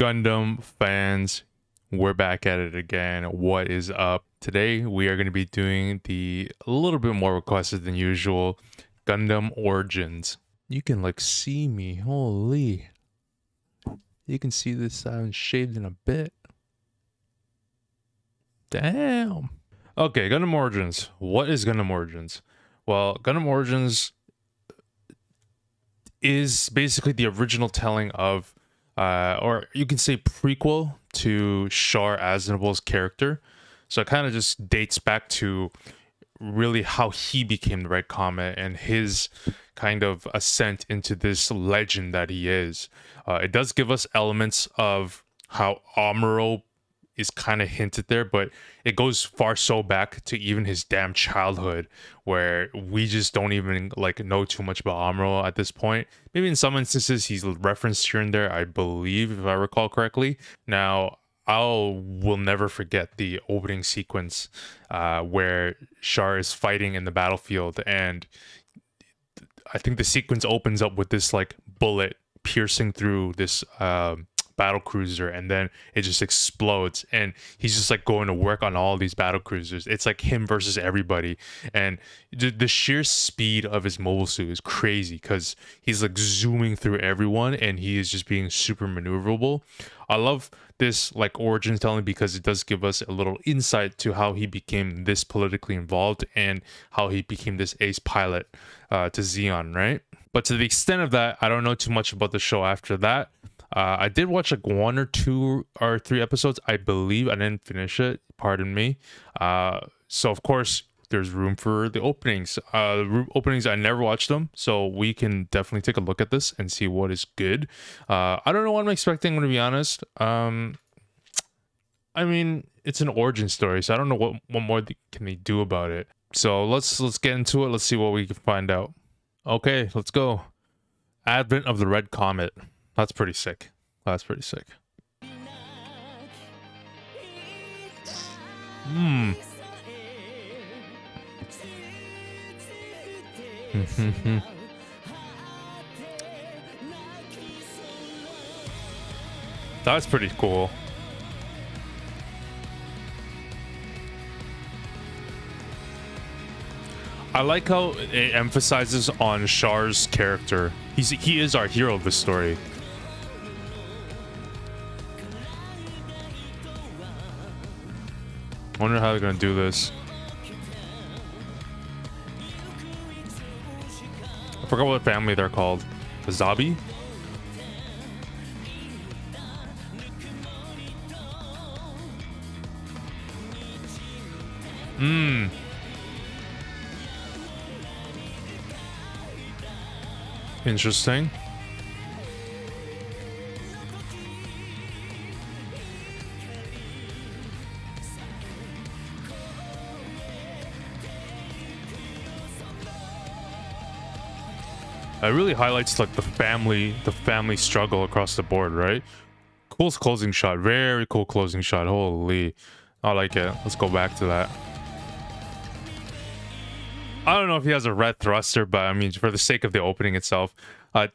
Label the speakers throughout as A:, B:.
A: Gundam fans, we're back at it again. What is up? Today we are going to be doing a little bit more requested than usual Gundam Origins. You can like see me, holy. You can see this, I haven't shaved in a bit. Damn. Okay, Gundam Origins. What is Gundam Origins? Well, Gundam Origins is basically the original telling of or you can say prequel to Char Aznavour's character. So it kind of just dates back to really how he became the Red Comet and his kind of ascent into this legend that he is. It does give us elements of how Amuro is kind of hinted there, but it goes far so back to even his damn childhood, where we just don't even like know too much about Amuro at this point. Maybe in some instances he's referenced here and there, I believe, if I recall correctly. Now will never forget the opening sequence where Char is fighting in the battlefield, and I think the sequence opens up with this like bullet piercing through this battle cruiser, and then it just explodes, and he's just like going to work on all these battle cruisers. It's like him versus everybody, and the sheer speed of his mobile suit is crazy because he's like zooming through everyone, and he is just being super maneuverable. I love this like origin telling because it does give us a little insight to how he became this politically involved and how he became this ace pilot to Zeon, right? But to the extent of that, I don't know too much about the show after that. I did watch like 1 or 2 or 3 episodes, I believe. I didn't finish it, pardon me. So of course there's room for the openings. Openings, I never watched them, so we can definitely take a look at this and see what is good. I don't know what I'm expecting, to be honest. I mean, it's an origin story, so I don't know what more can they do about it. So let's get into it. Let's see what we can find out. Okay, let's go. Advent of the Red Comet. That's pretty sick. That's pretty sick. That's pretty cool. I like how it emphasizes on Char's character. He is our hero of the story. I wonder how they're gonna do this. I forgot what family they're called. The Zabi? Interesting. It really highlights like the family struggle across the board, right? Cool closing shot, very cool closing shot. Holy, I like it. Let's go back to that. I don't know if he has a red thruster, but I mean, for the sake of the opening itself,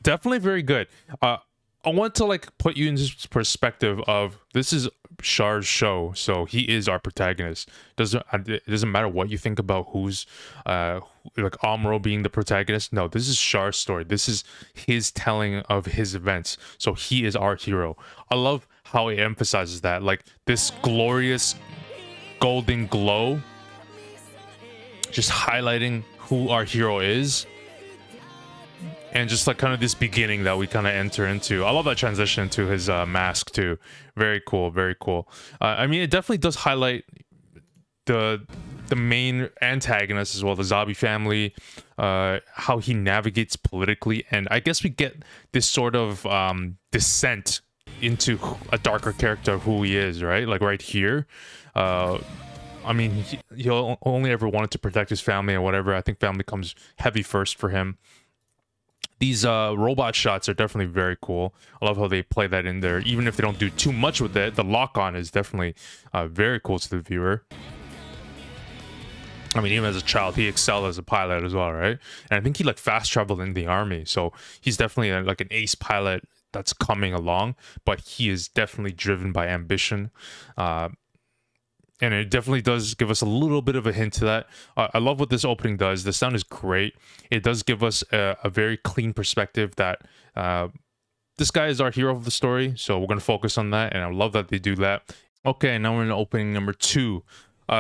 A: definitely very good. I want to like put you in this perspective of this is Char's show, so he is our protagonist. It doesn't matter what you think about who's like Amuro being the protagonist. No, this is Char's story. This is his telling of his events, so he is our hero. I love how he emphasizes that, like this glorious golden glow, just highlighting who our hero is. And just like kind of this beginning that we kind of enter into. I love that transition to his mask too. Very cool, very cool. I mean, it definitely does highlight the main antagonist as well, the Zabi family, how he navigates politically, and I guess we get this sort of descent into a darker character of who he is, right? Like right here. I mean, he only ever wanted to protect his family and whatever. I think family comes heavy first for him. These robot shots are definitely very cool. I love how they play that in there. Even if they don't do too much with it, the lock-on is definitely very cool to the viewer. I mean, even as a child, he excelled as a pilot as well, right? And I think he like fast traveled in the army, so he's definitely like an ace pilot that's coming along, but he is definitely driven by ambition. And it definitely does give us a little bit of a hint to that. I love what this opening does. The sound is great. It does give us a very clean perspective that this guy is our hero of the story, so we're going to focus on that, and I love that they do that. Okay, now we're in opening number 2.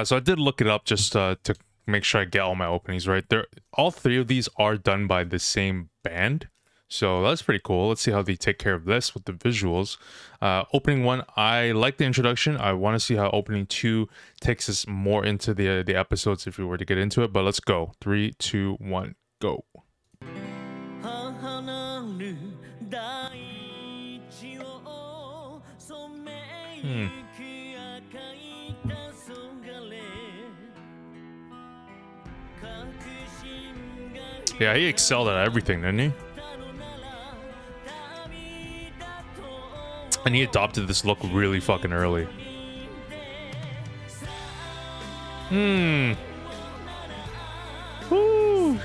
A: So I did look it up just to make sure I get all my openings right. All 3 of these are done by the same band, so that's pretty cool. Let's see how they take care of this with the visuals. Opening 1, I like the introduction. I want to see how opening 2 takes us more into the episodes if we were to get into it, but let's go. 3, 2, 1, go. Yeah, he excelled at everything, didn't he? And he adopted this look really fucking early. Woo.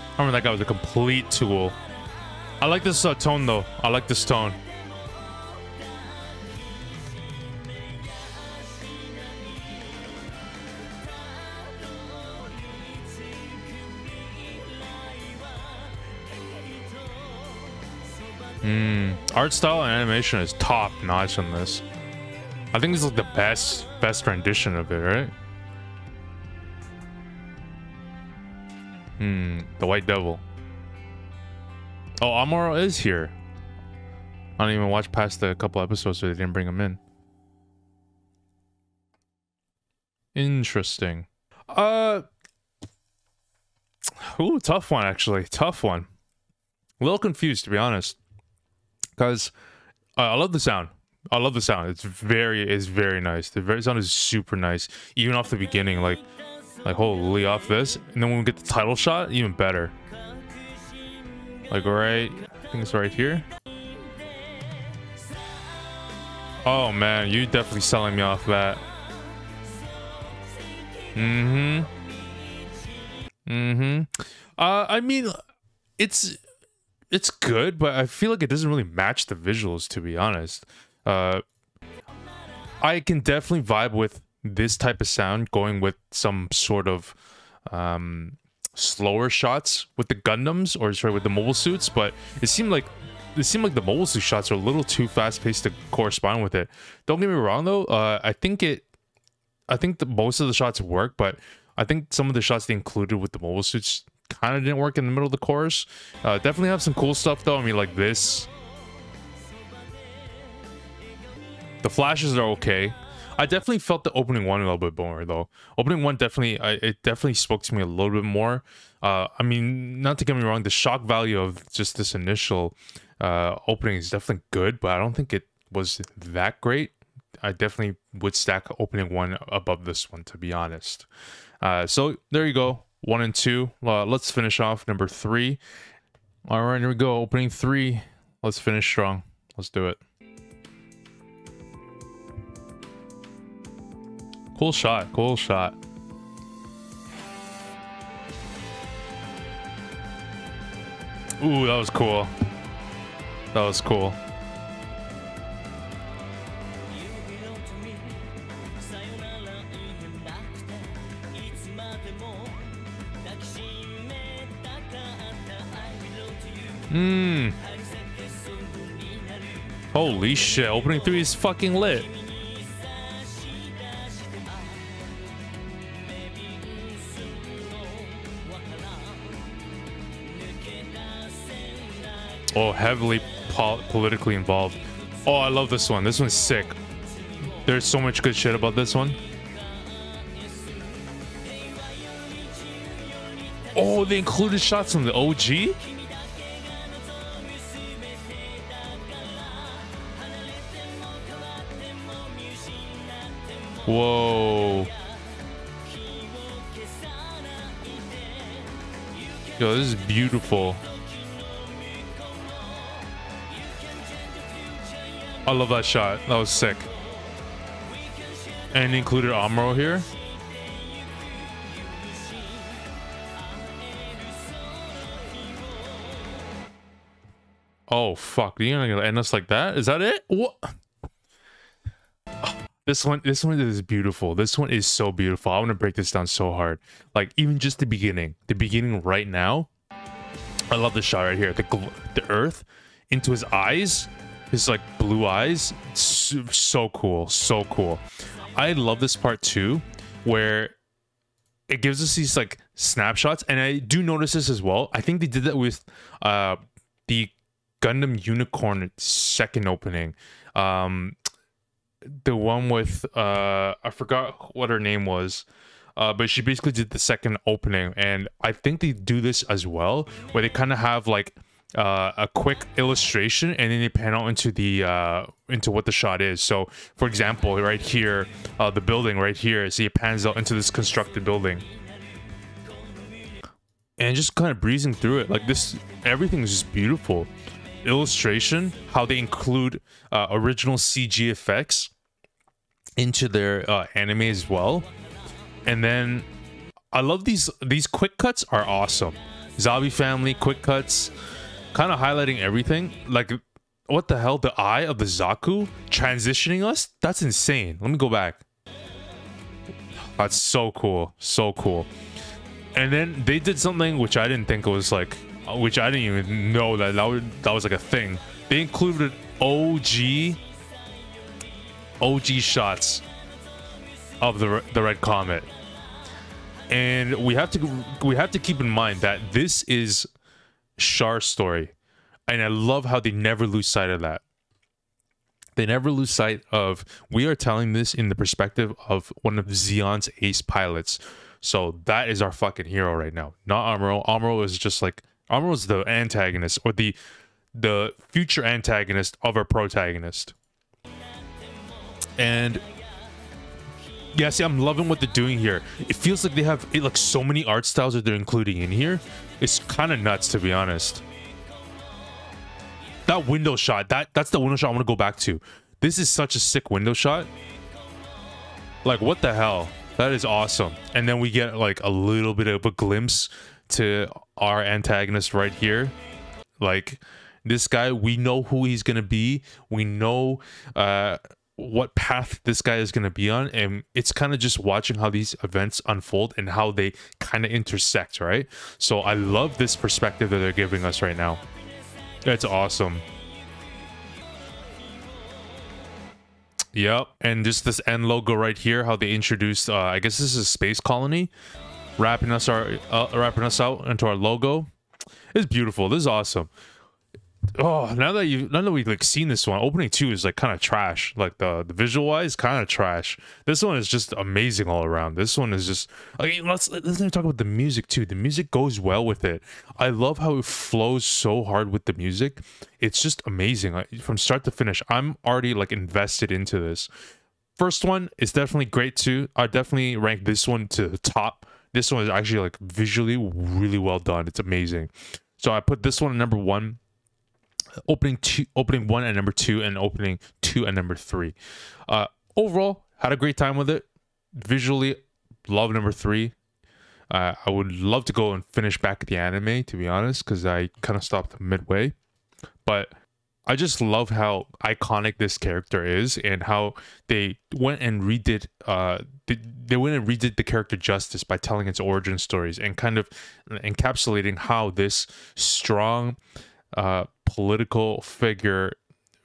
A: I remember that guy was a complete tool. I like this tone though. I like this tone. Art style and animation is top notch on this. I think this is like the best rendition of it, right? The White Devil. Oh, Amuro is here. I don't even watch past the couple episodes so they didn't bring him in. Interesting. Ooh, tough one actually. Tough one. A little confused to be honest. Because I love the sound. I love the sound. It's very nice. The sound is super nice. Even off the beginning, like holy off this. And then when we get the title shot, even better. Like right, I think it's right here. Oh man, you definitely selling me off that. I mean, it's good, but I feel like it doesn't really match the visuals, to be honest. I can definitely vibe with this type of sound going with some sort of slower shots with the Gundams, or sorry, with the mobile suits, but it seemed like the mobile suit shots are a little too fast paced to correspond with it. Don't get me wrong though, I think most of the shots work, but I think some of the shots they included with the mobile suits kind of didn't work in the middle of the chorus. Definitely have some cool stuff though. I mean, like this. The flashes are okay. I definitely felt the opening one a little bit more though. Opening one definitely, it definitely spoke to me a little bit more. I mean, not to get me wrong, the shock value of just this initial opening is definitely good, but I don't think it was that great. I definitely would stack opening one above this one, to be honest. So there you go, 1 and 2. Let's finish off number 3. All right, here we go. Opening 3. Let's finish strong. Let's do it. Cool shot. Cool shot. Ooh, that was cool. That was cool. Holy shit, opening 3 is fucking lit. Oh, heavily politically involved. Oh, I love this one. This one's sick. There's so much good shit about this one. Oh, they included shots from the OG? Whoa. Yo, this is beautiful. I love that shot. That was sick. And included Amuro here. Oh fuck! You're not gonna end us like that? Is that it? What? This one is beautiful. This one is so beautiful. I want to break this down so hard. Like even just the beginning right now. I love the shot right here. The earth into his eyes, his like blue eyes. So cool, so cool. I love this part too, where it gives us these like snapshots, and I do notice this as well. I think they did that with the Gundam Unicorn second opening. The one with I forgot what her name was, but she basically did the second opening, and I think they do this as well, where they kind of have like a quick illustration, and then they pan out into the into what the shot is. So for example, right here, the building right here, see, it pans out into this constructed building, and just kind of breezing through it like this. Everything is just beautiful. Illustration, how they include original CG effects into their anime as well. And then I love these quick cuts are awesome. Zabi family quick cuts, kind of highlighting everything. Like what the hell, the eye of the Zaku transitioning us, that's insane. Let me go back. That's so cool, so cool. And then they did something which I didn't think was like, which I didn't even know that was like a thing. They included OG shots of the Red Comet, and we have to keep in mind that this is Char's story, and I love how they never lose sight of that. They never lose sight of, we are telling this in the perspective of one of Zeon's ace pilots. So that is our fucking hero right now, not Amuro. Amuro is just like, Amuro's the antagonist, or the future antagonist of our protagonist. And yeah, see, I'm loving what they're doing here. It feels like they have like so many art styles that they're including in here. It's kind of nuts, to be honest. That window shot, that's the window shot I want to go back to. This is such a sick window shot. Like, what the hell? That is awesome. And then we get like a little bit of a glimpse to our antagonist right here. Like, this guy, we know who he's gonna be. We know what path this guy is gonna be on, and it's kind of just watching how these events unfold and how they kind of intersect, right? So I love this perspective that they're giving us right now. It's awesome. Yep. And just this end logo right here, how they introduced I guess this is a space colony, wrapping us out into our logo. It's beautiful. This is awesome. Oh, now that we've like seen this one, opening 2 is like kind of trash. Like the visual wise, kind of trash. This one is just amazing all around. This one is just, okay, let's talk about the music too. The music goes well with it. I love how it flows so hard with the music. It's just amazing. Like, from start to finish, I'm already like invested into this. First one is definitely great too. I definitely rank this one to the top. This one is actually like visually really well done. It's amazing. So I put this one at number 1. Opening 1 and number 2, and opening 2 and number 3. Overall, had a great time with it. Visually, love number 3. I would love to go and finish back the anime, to be honest, because I kind of stopped midway. But I just love how iconic this character is, and how they went and redid the character justice by telling its origin stories and kind of encapsulating how this strong political figure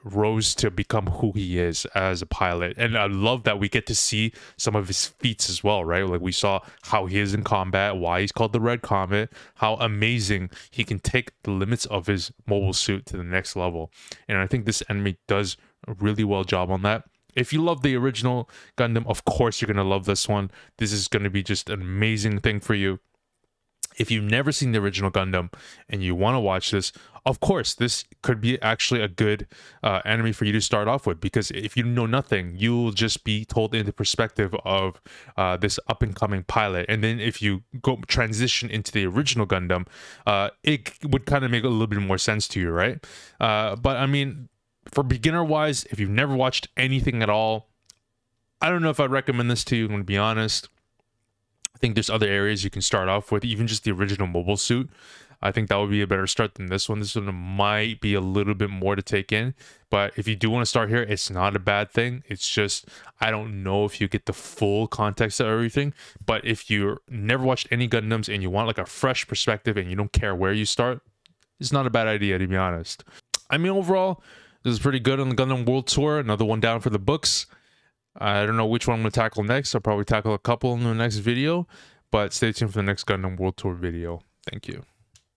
A: rose to become who he is as a pilot. And I love that we get to see some of his feats as well, right? Like, we saw how he is in combat, why he's called the Red Comet, how amazing he can take the limits of his mobile suit to the next level. And I think this anime does a really well job on that. If you love the original Gundam, of course you're going to love this one. This is going to be just an amazing thing for you. if you've never seen the original Gundam and you want to watch this, of course, this could be actually a good anime for you to start off with, because if you know nothing, you'll just be told in the perspective of this up and coming pilot. And then if you go transition into the original Gundam, it would kind of make a little bit more sense to you, right? But I mean, for beginner wise, if you've never watched anything at all, I don't know if I'd recommend this to you, I'm going to be honest. I think there's other areas you can start off with, even just the original mobile suit. I think that would be a better start than this one. This one might be a little bit more to take in, but if you do want to start here, it's not a bad thing. It's just, I don't know if you get the full context of everything, but if you never watched any Gundams and you want like a fresh perspective and you don't care where you start, it's not a bad idea, to be honest. I mean, overall, this is pretty good on the Gundam World Tour. Another one down for the books. I don't know which one I'm going to tackle next. I'll probably tackle a couple in the next video, but stay tuned for the next Gundam World Tour video. Thank you.